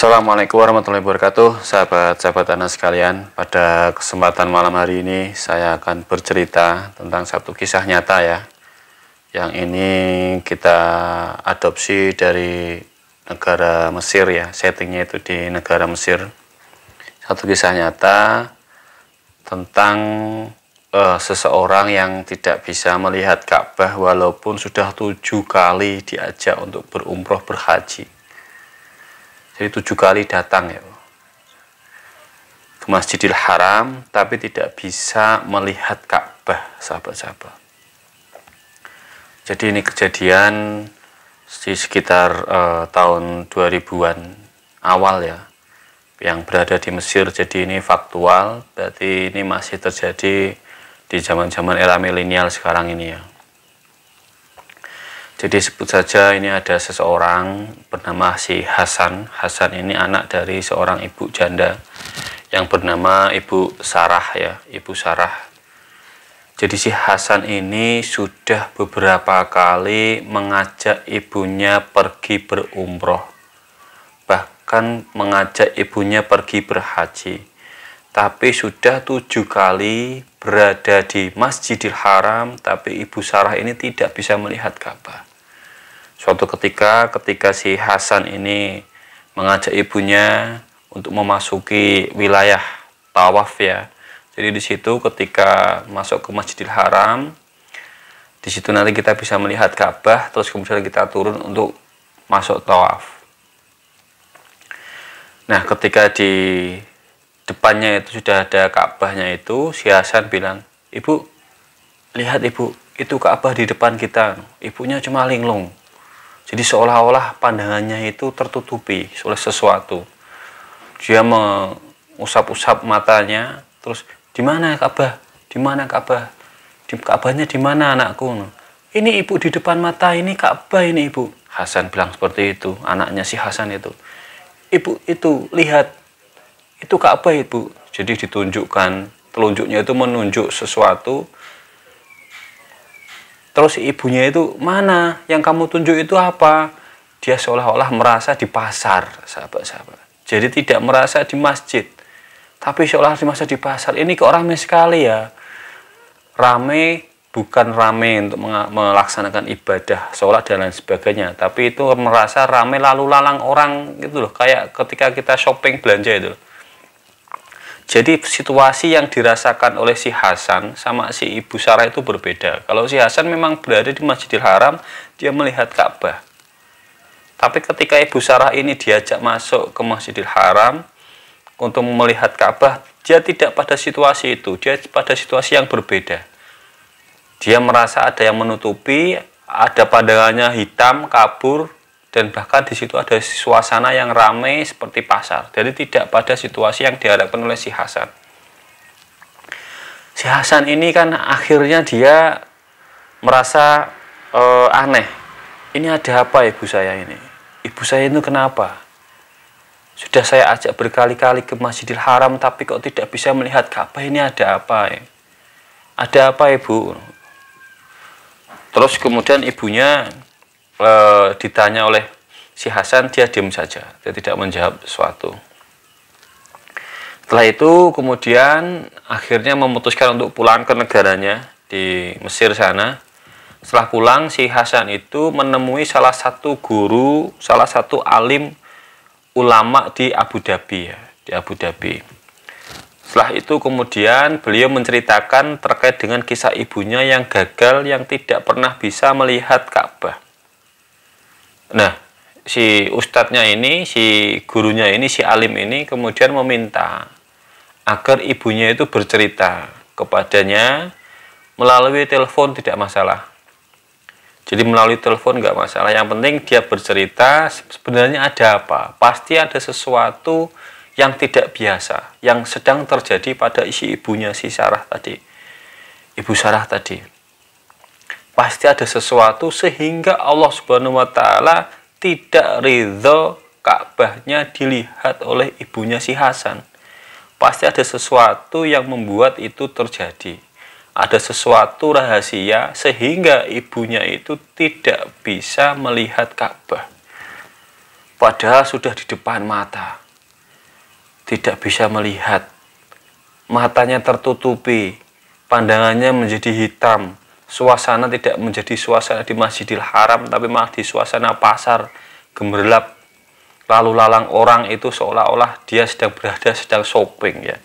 Assalamualaikum warahmatullahi wabarakatuh, sahabat-sahabat Anas sekalian. Pada kesempatan malam hari ini saya akan bercerita tentang satu kisah nyata ya. Yang ini kita adopsi dari negara Mesir ya, settingnya itu di negara Mesir. Satu kisah nyata tentang seseorang yang tidak bisa melihat Ka'bah walaupun sudah 7 kali diajak untuk berumroh berhaji. Jadi 7 kali datang ya ke Masjidil Haram, tapi tidak bisa melihat Ka'bah, sahabat-sahabat. Jadi ini kejadian di sekitar tahun 2000-an awal ya, yang berada di Mesir. Jadi ini faktual, berarti ini masih terjadi di zaman-zaman era milenial sekarang ini ya. Jadi sebut saja ini ada seseorang bernama si Hasan. Hasan ini anak dari seorang ibu janda yang bernama Ibu Sarah ya, Ibu Sarah. Jadi si Hasan ini sudah beberapa kali mengajak ibunya pergi berumroh, bahkan mengajak ibunya pergi berhaji. Tapi sudah 7 kali berada di Masjidil Haram, tapi Ibu Sarah ini tidak bisa melihat Ka'bah. Suatu ketika si Hasan ini mengajak ibunya untuk memasuki wilayah tawaf ya. Jadi di situ ketika masuk ke Masjidil Haram, di situ nanti kita bisa melihat Ka'bah, terus kemudian kita turun untuk masuk tawaf. Nah, ketika di depannya itu sudah ada Ka'bahnya itu, si Hasan bilang, "Ibu, lihat Ibu, itu Ka'bah di depan kita." Ibunya cuma linglung. Jadi seolah-olah pandangannya itu tertutupi oleh sesuatu. Dia mengusap-usap matanya, terus di mana Ka'bah? Di mana Ka'bah? Ka'bahnya di mana anakku? Ini Ibu di depan mata, ini Ka'bah ini Ibu. Hasan bilang seperti itu, anaknya si Hasan itu. Ibu itu lihat, itu Ka'bah Ibu. Jadi ditunjukkan, telunjuknya itu menunjuk sesuatu. Terus ibunya itu, mana yang kamu tunjuk itu apa? Dia seolah-olah merasa di pasar, sahabat-sahabat. Jadi tidak merasa di masjid, tapi seolah merasa di pasar. Ini kok ramai sekali ya. Ramai bukan ramai untuk melaksanakan ibadah, sholat dan lain sebagainya. Tapi itu merasa ramai lalu lalang orang gitu loh. Kayak ketika kita shopping belanja itu. Jadi situasi yang dirasakan oleh si Hasan sama si Ibu Sarah itu berbeda. Kalau si Hasan memang berada di Masjidil Haram, dia melihat Ka'bah. Tapi ketika Ibu Sarah ini diajak masuk ke Masjidil Haram untuk melihat Ka'bah, dia tidak pada situasi itu, dia pada situasi yang berbeda. Dia merasa ada yang menutupi, ada pandangannya hitam, kabur, dan bahkan di situ ada suasana yang ramai seperti pasar. Jadi tidak pada situasi yang diharapkan oleh si Hasan. Si Hasan ini kan akhirnya dia merasa aneh. Ini ada apa ibu saya ini? Ibu saya itu kenapa? Sudah saya ajak berkali-kali ke Masjidil Haram, tapi kok tidak bisa melihat Ka'bah. Ini ada apa ya? Ada apa ibu? Terus kemudian ibunya ditanya oleh si Hasan, dia diam saja, dia tidak menjawab sesuatu. Setelah itu kemudian akhirnya memutuskan untuk pulang ke negaranya di Mesir sana. Setelah pulang, si Hasan itu menemui salah satu guru, salah satu alim ulama di Abu Dhabi ya, di Abu Dhabi. Setelah itu kemudian beliau menceritakan terkait dengan kisah ibunya yang gagal, yang tidak pernah bisa melihat Ka'bah. Nah, si ustadznya ini, si gurunya ini, si alim ini kemudian meminta agar ibunya itu bercerita kepadanya melalui telepon, tidak masalah. Jadi melalui telepon nggak masalah, yang penting dia bercerita sebenarnya ada apa. Pasti ada sesuatu yang tidak biasa, yang sedang terjadi pada isi ibunya si Sarah tadi. Ibu Sarah tadi. Pasti ada sesuatu sehingga Allah Subhanahu wa Ta'ala tidak ridho Ka'bahnya dilihat oleh ibunya si Hasan. Pasti ada sesuatu yang membuat itu terjadi. Ada sesuatu rahasia sehingga ibunya itu tidak bisa melihat Ka'bah. padahal sudah di depan mata. Tidak bisa melihat, matanya tertutupi, pandangannya menjadi hitam, suasana tidak menjadi suasana di Masjidil Haram, tapi malah di suasana pasar gemerlap, lalu lalang orang itu seolah-olah dia sedang shopping ya.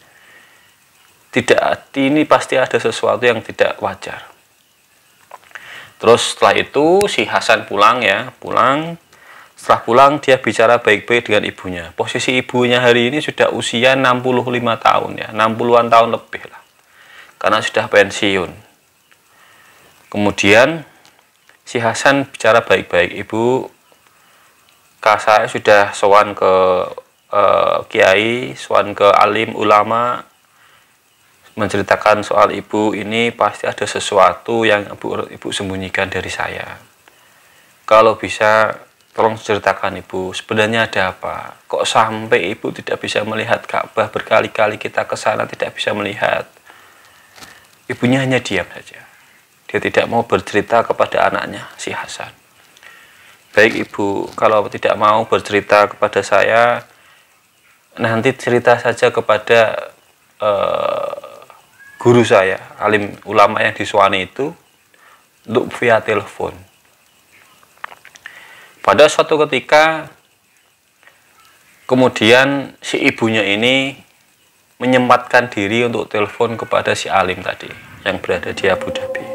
Tidak, ini pasti ada sesuatu yang tidak wajar. Terus setelah itu si Hasan pulang ya, setelah pulang dia bicara baik-baik dengan ibunya. Posisi ibunya hari ini sudah usia 65 tahun ya, 60-an tahun lebih lah. Karena sudah pensiun. Kemudian si Hasan bicara baik-baik, ibu, saya sudah sowan ke kiai, sowan ke alim ulama, menceritakan soal ibu ini pasti ada sesuatu yang ibu sembunyikan dari saya. Kalau bisa tolong ceritakan ibu, sebenarnya ada apa? Kok sampai ibu tidak bisa melihat Ka'bah, berkali-kali kita ke sana tidak bisa melihat. Ibunya hanya diam saja. Dia tidak mau bercerita kepada anaknya, si Hasan. Baik ibu, kalau tidak mau bercerita kepada saya, nanti cerita saja kepada guru saya, alim ulama yang di Suwani itu, untuk via telepon. Pada suatu ketika, kemudian si ibunya ini menyempatkan diri untuk telepon kepada si alim tadi, yang berada di Abu Dhabi.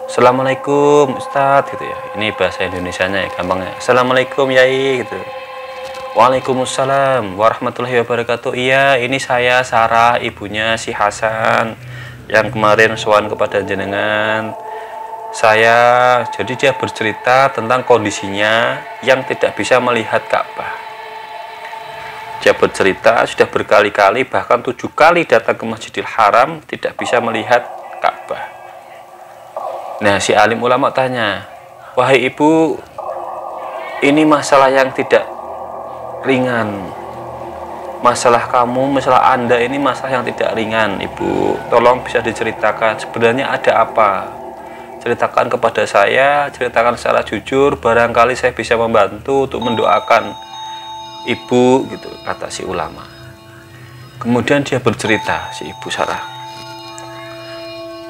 Assalamualaikum Ustadz gitu ya, ini bahasa Indonesianya ya, gampangnya. Assalamualaikum Yai gitu. Waalaikumsalam warahmatullahi wabarakatuh. Iya, ini saya Sarah, ibunya si Hasan yang kemarin sowan kepada jenengan. Jadi dia bercerita tentang kondisinya yang tidak bisa melihat Ka'bah. Dia bercerita sudah berkali-kali, bahkan 7 kali datang ke Masjidil Haram, tidak bisa melihat Ka'bah. Nah, si alim ulama tanya, wahai ibu, ini masalah yang tidak ringan. Masalah kamu, masalah Anda ini masalah yang tidak ringan, ibu. Tolong bisa diceritakan, sebenarnya ada apa? Ceritakan kepada saya, ceritakan secara jujur, barangkali saya bisa membantu untuk mendoakan ibu, gitu, kata si ulama. Kemudian dia bercerita, si ibu Sarah.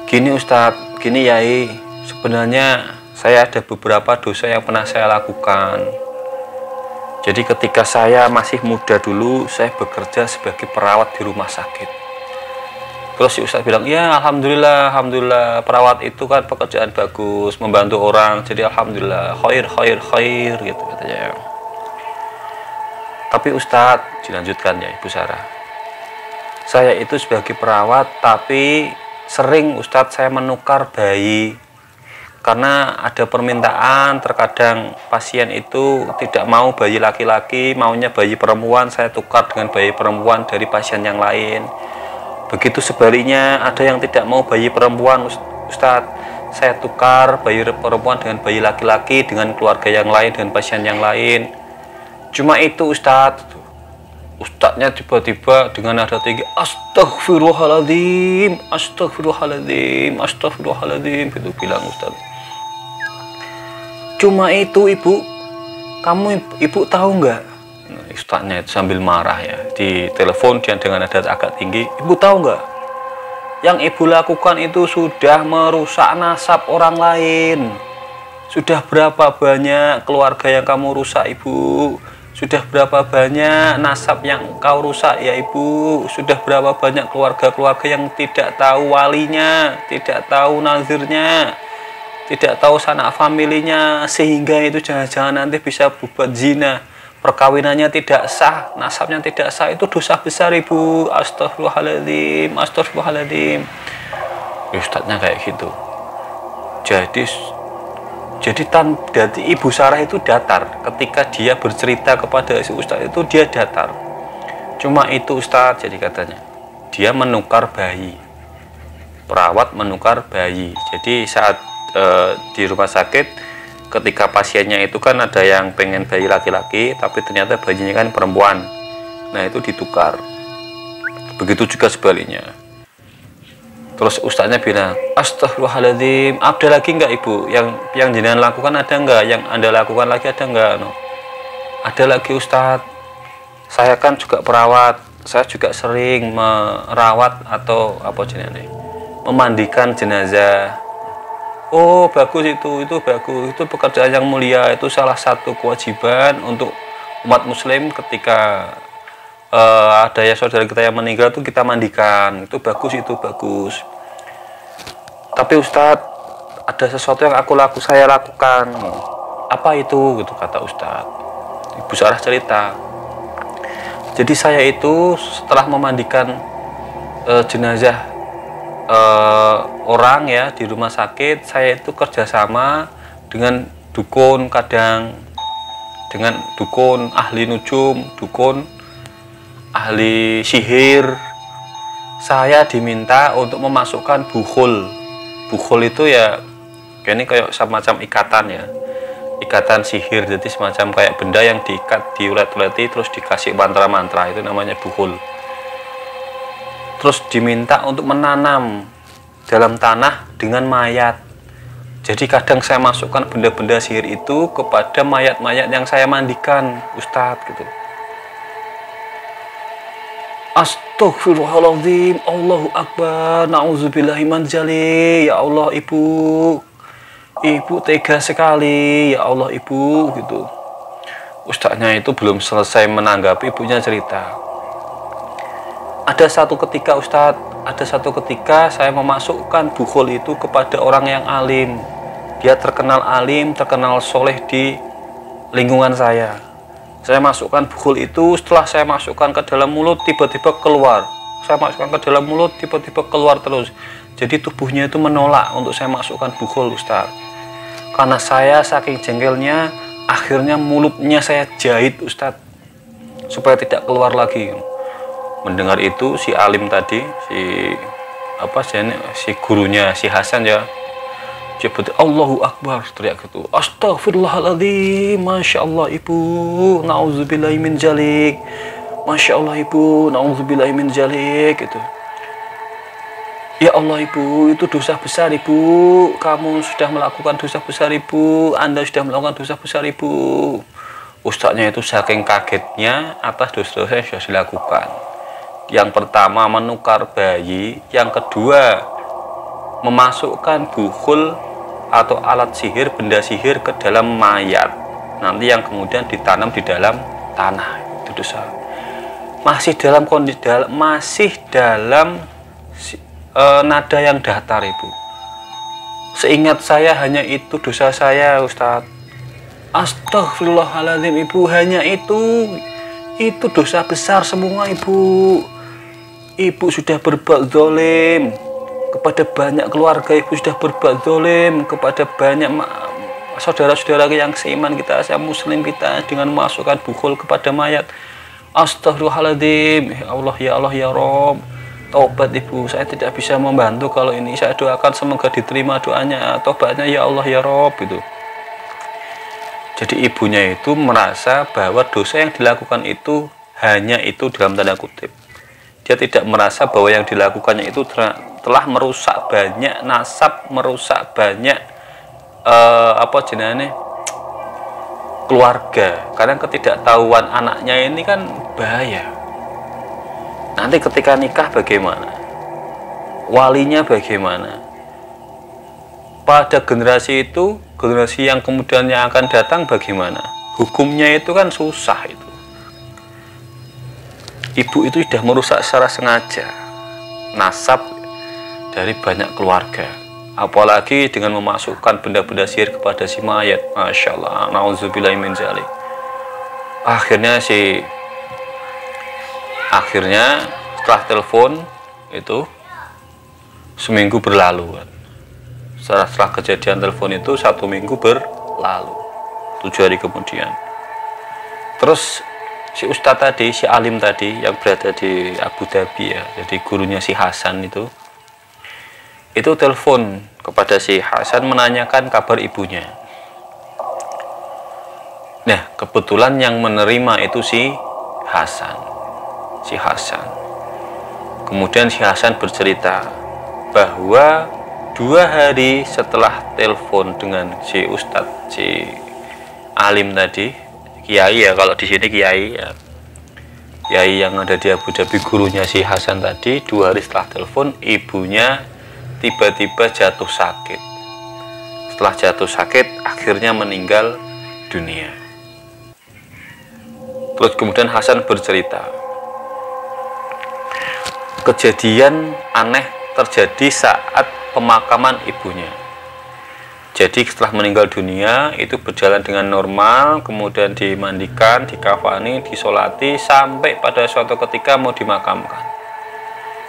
Gini Ustadz, gini Yai, sebenarnya saya ada beberapa dosa yang pernah saya lakukan. Jadi ketika saya masih muda dulu, saya bekerja sebagai perawat di rumah sakit. Terus si Ustadz bilang, ya alhamdulillah, perawat itu kan pekerjaan bagus, membantu orang, jadi alhamdulillah, khair gitu katanya. Tapi Ustadz, dilanjutkan ya Ibu Sarah, saya itu sebagai perawat, tapi sering Ustadz saya menukar bayi. Karena ada permintaan, terkadang pasien itu tidak mau bayi laki-laki, maunya bayi perempuan, saya tukar dengan bayi perempuan dari pasien yang lain. Begitu sebaliknya, ada yang tidak mau bayi perempuan, Ustadz, saya tukar bayi perempuan dengan bayi laki-laki, dengan keluarga yang lain, dengan pasien yang lain. Cuma itu Ustadz. Ustadznya tiba-tiba dengan nada tinggi, astagfirullahaladzim, gitu bilang Ustadz. Cuma itu ibu, ibu tahu nggak? Nah, Ustadznya itu sambil marah ya, di telepon dia dengan nada agak tinggi, ibu tahu nggak? Yang ibu lakukan itu sudah merusak nasab orang lain. Sudah berapa banyak keluarga yang kamu rusak ibu? Sudah berapa banyak nasab yang kau rusak ya ibu? Sudah berapa banyak keluarga-keluarga yang tidak tahu walinya, tidak tahu nazirnya, tidak tahu sanak familinya, sehingga itu jangan-jangan nanti bisa berbuat zina, perkawinannya tidak sah, nasabnya tidak sah, itu dosa besar ibu. Astagfirullahaladzim. Ustadznya kayak gitu. Jadi Ibu Sarah itu datar ketika dia bercerita kepada si Ustadz itu, dia datar. Cuma itu Ustadz, jadi katanya dia menukar bayi, perawat menukar bayi. Jadi saat di rumah sakit, ketika pasiennya itu kan ada yang pengen bayi laki-laki, tapi ternyata bayinya kan perempuan, nah itu ditukar. Begitu juga sebaliknya. Terus ustadznya bilang, astagfirullahaladzim, ada lagi nggak ibu? Yang jenengan lakukan ada nggak? Yang anda lakukan lagi ada nggak? No. ada lagi Ustadz, saya kan juga perawat, saya juga sering merawat atau apa jenisnya, memandikan jenazah. Oh bagus, itu bagus, itu pekerjaan yang mulia, itu salah satu kewajiban untuk umat muslim ketika ada ya saudara kita yang meninggal itu kita mandikan, itu bagus, itu bagus. Tapi Ustadz, ada sesuatu yang saya lakukan. Apa itu? Gitu kata Ustadz. Ibu Sarah cerita. Jadi saya itu setelah memandikan jenazah orang ya di rumah sakit, saya itu kerjasama dengan dukun, kadang dengan dukun ahli nujum, dukun ahli sihir. Saya diminta untuk memasukkan bukhul. Bukhul itu ya ini kayak semacam ikatan ya, ikatan sihir, jadi semacam kayak benda yang diikat, diulet-uleti terus dikasih mantra-mantra, itu namanya bukhul. Terus diminta untuk menanam dalam tanah dengan mayat. Jadi kadang saya masukkan benda-benda sihir itu kepada mayat-mayat yang saya mandikan, Ustadz, gitu. Astagfirullahaladzim, Allahu Akbar, na'udzubillahi min dzalik. Ya Allah ibu tega sekali, ya Allah ibu, gitu. Ustadznya itu belum selesai menanggapi, ibunya cerita. Ada satu ketika Ustadz, saya memasukkan bukhul itu kepada orang yang alim. Dia terkenal alim, terkenal soleh di lingkungan saya. Saya masukkan bukhul itu, setelah saya masukkan ke dalam mulut, tiba-tiba keluar. Saya masukkan ke dalam mulut, tiba-tiba keluar terus. Jadi tubuhnya itu menolak untuk saya masukkan bukhul, Ustaz. Karena saya saking jengkelnya, akhirnya mulutnya saya jahit, Ustaz, supaya tidak keluar lagi. Mendengar itu, si alim tadi, si gurunya, si Hasan ya, seperti Allahu Akbar, teriak gitu. Astagfirullahaladzim, Masya Allah ibu, na'udzubillahi min dzalik. Masya Allah ibu, na'udzubillahi min dzalik, gitu. Ya Allah ibu, itu dosa besar ibu, kamu sudah melakukan dosa besar ibu, Anda sudah melakukan dosa besar ibu. Ustadznya itu saking kagetnya atas dosa-dosa yang sudah dilakukan. Yang pertama menukar bayi, yang kedua memasukkan bukhul atau alat sihir, benda sihir ke dalam mayat, nanti yang kemudian ditanam di dalam tanah, itu dosa. Masih dalam kondisi nada yang datar ibu. Seingat saya hanya itu dosa saya, Ustadz. Astagfirullahaladzim ibu, hanya itu dosa besar semua ibu. Ibu sudah berbuat zalim kepada banyak keluarga, ibu sudah berbuat zalim kepada banyak saudara-saudara yang seiman kita, yang muslim kita, dengan memasukkan bukhul kepada mayat. Astagfirullahaladzim, ya Allah, ya Allah, ya Rob, taubat ibu, saya tidak bisa membantu kalau ini, saya doakan semoga diterima doanya, taubatnya ya Allah, ya Rob, gitu. Jadi ibunya itu merasa bahwa dosa yang dilakukan itu hanya itu dalam tanda kutip. Dia tidak merasa bahwa yang dilakukannya itu telah merusak banyak nasab, merusak banyak keluarga. Karena ketidaktahuan anaknya ini kan bahaya. Nanti ketika nikah bagaimana? Walinya bagaimana? Pada generasi itu, generasi yang kemudian yang akan datang bagaimana? Hukumnya itu kan susah itu. Ibu itu sudah merusak secara sengaja nasab dari banyak keluarga, apalagi dengan memasukkan benda-benda sihir kepada si mayat. Masya Allah, na'udzubillahi min dzalik. Akhirnya setelah telepon itu seminggu berlalu kan. Setelah kejadian telepon itu 1 minggu berlalu, 7 hari kemudian. Terus si Ustadz tadi, si alim tadi yang berada di Abu Dhabi ya, jadi gurunya si Hasan itu telepon kepada si Hasan menanyakan kabar ibunya. Nah, kebetulan yang menerima itu si Hasan. Kemudian si Hasan bercerita bahwa 2 hari setelah telepon dengan si Ustadz, si alim tadi, kiai ya, kalau di sini kiai ya, kiai yang ada di Abu Dhabi, gurunya si Hasan tadi, 2 hari setelah telepon ibunya tiba-tiba jatuh sakit. Setelah jatuh sakit akhirnya meninggal dunia. Terus kemudian Hasan bercerita, kejadian aneh terjadi saat pemakaman ibunya. Jadi setelah meninggal dunia itu berjalan dengan normal, kemudian dimandikan, dikafani, disolati, sampai pada suatu ketika mau dimakamkan.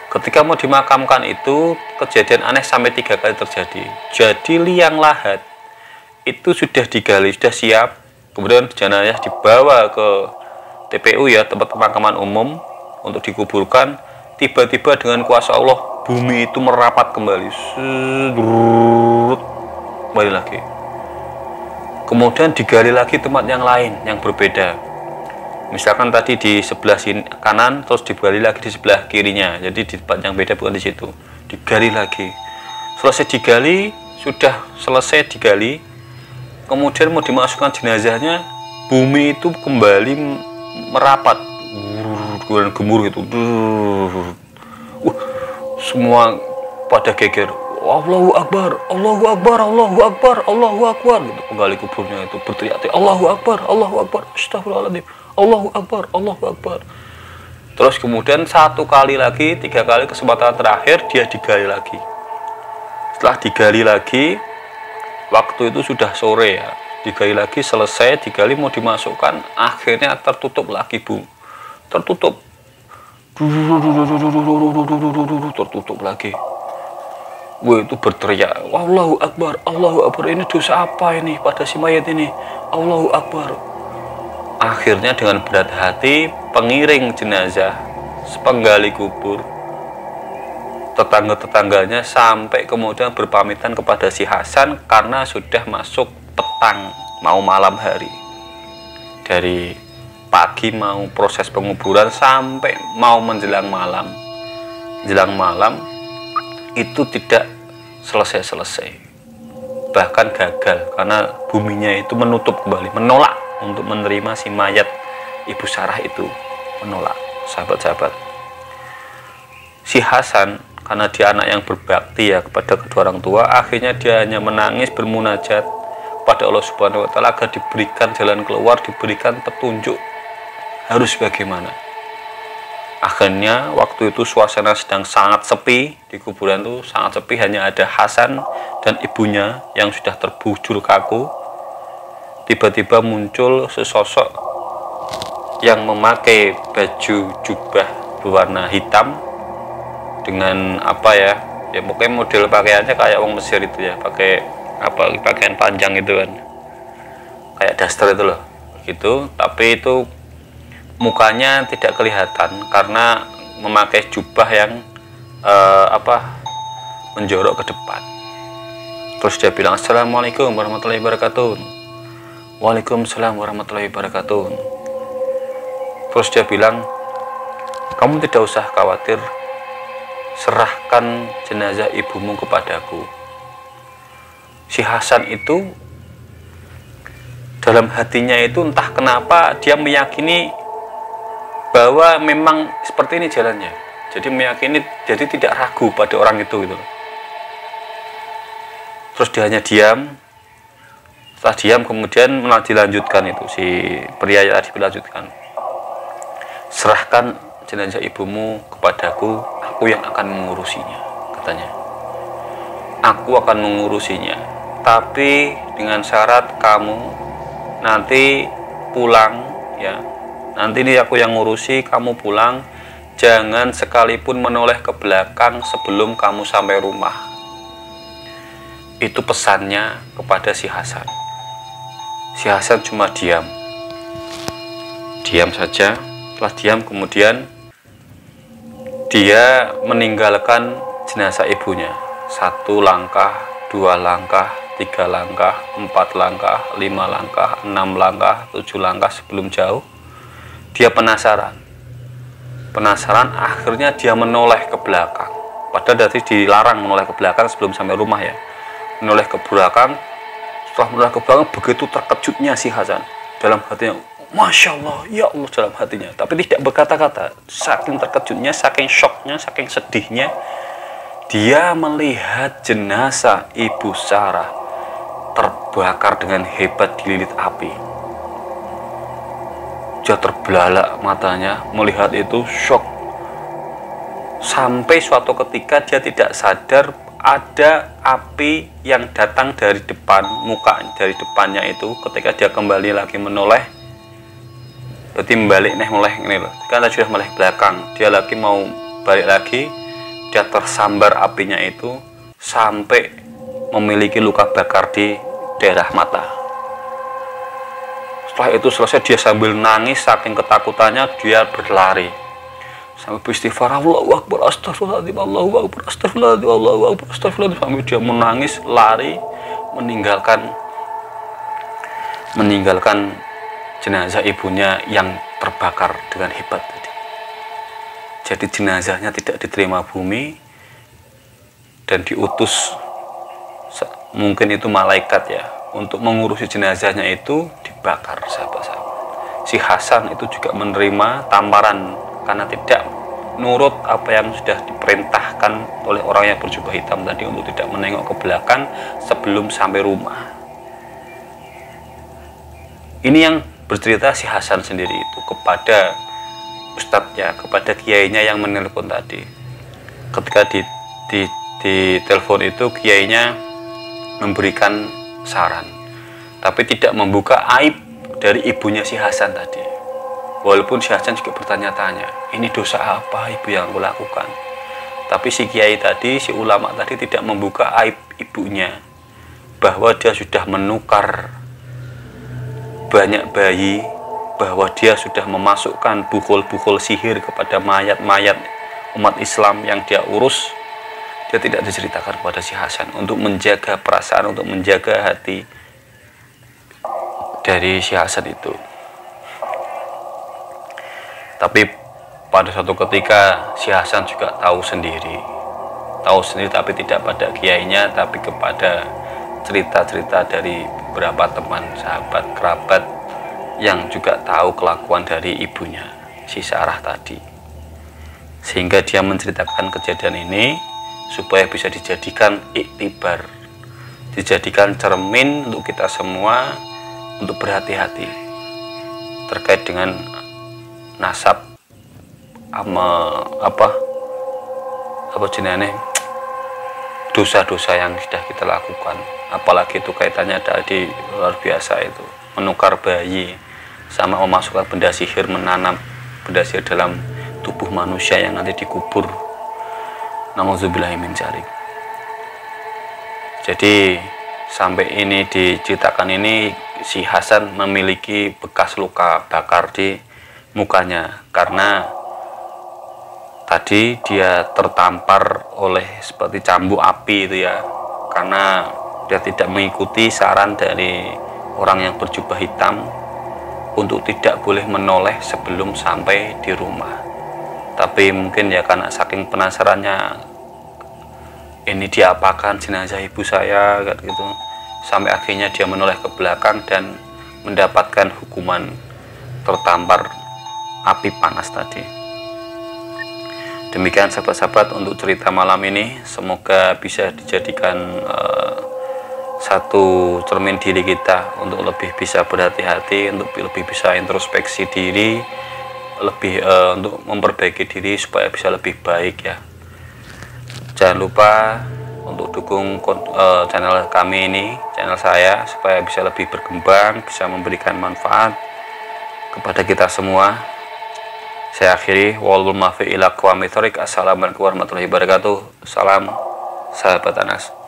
Ketika mau dimakamkan itu kejadian aneh sampai 3 kali terjadi. Jadi liang lahat itu sudah digali, sudah siap, kemudian jenazah dibawa ke TPU ya, tempat pemakaman umum untuk dikuburkan. Tiba-tiba dengan kuasa Allah bumi itu merapat kembali, kembali lagi. Kemudian digali lagi tempat yang lain yang berbeda. Misalkan tadi di sebelah sini kanan, terus digali lagi di sebelah kirinya. Jadi di tempat yang beda, bukan di situ. Digali lagi. Selesai digali, sudah selesai digali. Kemudian mau dimasukkan jenazahnya, bumi itu kembali merapat, gemuruh itu. Semua pada geger. Allahu Akbar, Allahu Akbar, Allahu Akbar, Allahu Akbar. Gitu. Penggali kuburnya itu berteriak, Allahu Akbar, Allahu Akbar, astagfirullahaladzim, Allahu Akbar, Allahu Akbar. Terus kemudian 1 kali lagi, 3 kali, kesempatan terakhir dia digali lagi. Setelah digali lagi, waktu itu sudah sore ya. Digali lagi, selesai digali, mau dimasukkan, akhirnya tertutup lagi, Bu. Tertutup. Tertutup lagi. Gue itu berteriak, Allahu Akbar, Allahu Akbar, ini dosa apa ini pada si mayat ini, Allahu Akbar. Akhirnya dengan berat hati pengiring jenazah, penggali kubur, tetangga-tetangganya sampai kemudian berpamitan kepada si Hasan karena sudah masuk petang, mau malam hari. Dari pagi mau proses penguburan sampai mau menjelang malam. Menjelang malam itu tidak selesai-selesai, bahkan gagal karena buminya itu menutup kembali, menolak untuk menerima si mayat Ibu Sarah itu, menolak. Sahabat-sahabat, si Hasan karena dia anak yang berbakti ya kepada kedua orang tua, akhirnya dia hanya menangis bermunajat pada Allah Subhanahu wa Ta'ala agar diberikan jalan keluar, diberikan petunjuk harus bagaimana. Akhirnya waktu itu suasana sedang sangat sepi, di kuburan itu sangat sepi, hanya ada Hasan dan ibunya yang sudah terbujur kaku. Tiba-tiba muncul sesosok yang memakai baju jubah berwarna hitam dengan apa ya, ya pokoknya model pakaiannya kayak orang Mesir itu ya, pakai apa, pakaian panjang itu kan, kayak daster itu loh, gitu. Tapi itu mukanya tidak kelihatan karena memakai jubah yang menjorok ke depan. Terus dia bilang, Assalamualaikum warahmatullahi wabarakatuh. Waalaikumsalam warahmatullahi wabarakatuh. Terus dia bilang, kamu tidak usah khawatir, serahkan jenazah ibumu kepadaku. Si Hasan itu dalam hatinya itu entah kenapa dia meyakini bahwa memang seperti ini jalannya. Jadi meyakini, jadi tidak ragu pada orang itu gitu. Terus dia hanya diam. Setelah diam kemudian dilanjutkan itu, si pria tadi dilanjutkan. Serahkan jenazah ibumu kepadaku, aku yang akan mengurusinya, katanya. Aku akan mengurusinya, tapi dengan syarat kamu nanti pulang ya. Nanti ini aku yang ngurusi, kamu pulang, jangan sekalipun menoleh ke belakang sebelum kamu sampai rumah. Itu pesannya kepada si Hasan. Si Hasan cuma diam. Diam saja. Setelah diam kemudian dia meninggalkan jenazah ibunya. 1 langkah, 2 langkah, 3 langkah, 4 langkah, 5 langkah, 6 langkah, 7 langkah sebelum jauh. Dia penasaran, akhirnya dia menoleh ke belakang. Padahal dari dilarang menoleh ke belakang sebelum sampai rumah ya. Menoleh ke belakang, setelah menoleh ke belakang begitu terkejutnya si Hasan. Dalam hatinya, Masya Allah, ya Allah dalam hatinya, tapi tidak berkata-kata. Saking terkejutnya, saking syoknya, saking sedihnya, dia melihat jenazah Ibu Sarah terbakar dengan hebat dililit api. Dia terbelalak matanya melihat itu, syok. Sampai suatu ketika dia tidak sadar ada api yang datang dari depan, muka dari depannya itu. Ketika dia kembali lagi menoleh, berarti balik mulai ini loh, karena sudah mulai belakang, dia lagi mau balik lagi, dia tersambar apinya itu sampai memiliki luka bakar di daerah mata. Setelah itu selesai, dia sambil nangis saking ketakutannya, dia berlari sampai beristighfar, Allahu Akbar, astagfirullahaladzim, Allahu Akbar, astagfirullahaladzim, Allahu Akbar, astagfirullahaladzim, sampai dia menangis, lari, meninggalkan jenazah ibunya yang terbakar dengan hebat tadi. Jadi jenazahnya tidak diterima bumi dan diutus, mungkin itu malaikat ya, untuk mengurusi jenazahnya itu dibakar, sahabat-sahabat. Si Hasan itu juga menerima tamparan karena tidak nurut apa yang sudah diperintahkan oleh orang yang berjubah hitam tadi untuk tidak menengok ke belakang sebelum sampai rumah. Ini yang bercerita si Hasan sendiri itu kepada ustadznya, kepada kiainya yang menelpon tadi. Ketika di telepon itu, kiainya memberikan saran, tapi tidak membuka aib dari ibunya si Hasan tadi. Walaupun si Hasan juga bertanya-tanya, ini dosa apa ibu yang aku lakukan? Tapi si kiai tadi, si ulama tadi tidak membuka aib ibunya, bahwa dia sudah menukar banyak bayi, bahwa dia sudah memasukkan bukul-bukul sihir kepada mayat-mayat umat Islam yang dia urus. Dia tidak diceritakan kepada si Hasan untuk menjaga perasaan, untuk menjaga hati dari si Hasan itu. Tapi pada suatu ketika si Hasan juga tahu sendiri tapi tidak pada kiainya, tapi kepada cerita-cerita dari beberapa teman, sahabat, kerabat yang juga tahu kelakuan dari ibunya, si Sarah tadi. Sehingga dia menceritakan kejadian ini supaya bisa dijadikan iktibar, dijadikan cermin untuk kita semua untuk berhati-hati terkait dengan nasab dosa-dosa yang sudah kita lakukan, apalagi itu kaitannya tadi luar biasa, itu menukar bayi sama memasukkan benda sihir, menanam benda sihir dalam tubuh manusia yang nanti dikubur. Nauzubillahi min dzalik. Jadi sampai ini diceritakan ini, si Hasan memiliki bekas luka bakar di mukanya karena tadi dia tertampar oleh seperti cambuk api itu ya, karena dia tidak mengikuti saran dari orang yang berjubah hitam untuk tidak boleh menoleh sebelum sampai di rumah. Tapi mungkin ya karena saking penasarannya, ini diapakan jenazah ibu saya gitu, sampai akhirnya dia menoleh ke belakang dan mendapatkan hukuman tertampar api panas tadi. Demikian sahabat-sahabat untuk cerita malam ini, semoga bisa dijadikan satu cermin diri kita untuk lebih bisa berhati-hati, untuk lebih bisa introspeksi diri, lebih untuk memperbaiki diri supaya bisa lebih baik ya. Jangan lupa untuk dukung channel kami ini, channel saya, supaya bisa lebih berkembang, bisa memberikan manfaat kepada kita semua. Saya akhiri, wallahul muwaffiq ila aqwamit thoriq. Assalamualaikum warahmatullahi wabarakatuh. Salam sahabat Anas.